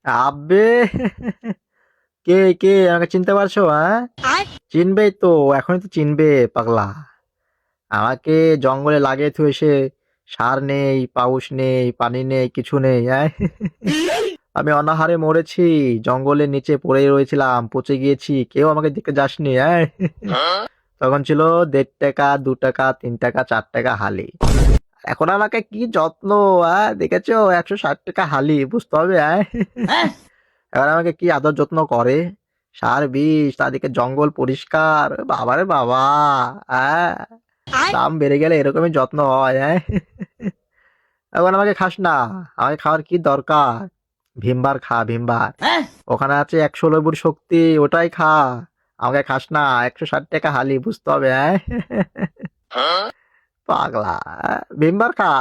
আবে কে কে আমাকে চিনতে পারছো? হ্যাঁ, চিনবেই তো, এখনই তো চিনবে পাগলা। আমাকে জঙ্গলে লাগিয়ে থুয়েছে, সার নেই, পাউস নেই, পানি নেই, কিছু নেই। হ্যাঁ, আমি অনাহারে মরেছি, জঙ্গলের নিচে পড়ে রয়েছিলাম, পচে গিয়েছি, কেউ আমাকে দেখতে যাসনি। হ্যাঁ, তখন ছিল 1.5 টাকা, 2 টাকা, 3 টাকা, 4 টাকা হালি। এখন আমাকে কি যত্ন! দেখেছো, 160 টাকা হালি, বুঝতে হবে। এবার আমাকে কি আদর যত্ন করে, সার বিষ, তাদেরকে জঙ্গল পরিষ্কার, বাবারে বাবা। হ্যাঁ, দাম বেড়ে গেলে এরকমই যত্ন হয়। এখন আমাকে খাস না, আমাকে খাওয়ার কি দরকার? ভীমবার খা, ভীমবার। ওখানে আছে 116 শক্তি, ওটাই খা। আমাকে খাস না, 160 টাকা হালি, বুঝতে হবে। পাগলা, ভীমবার খা।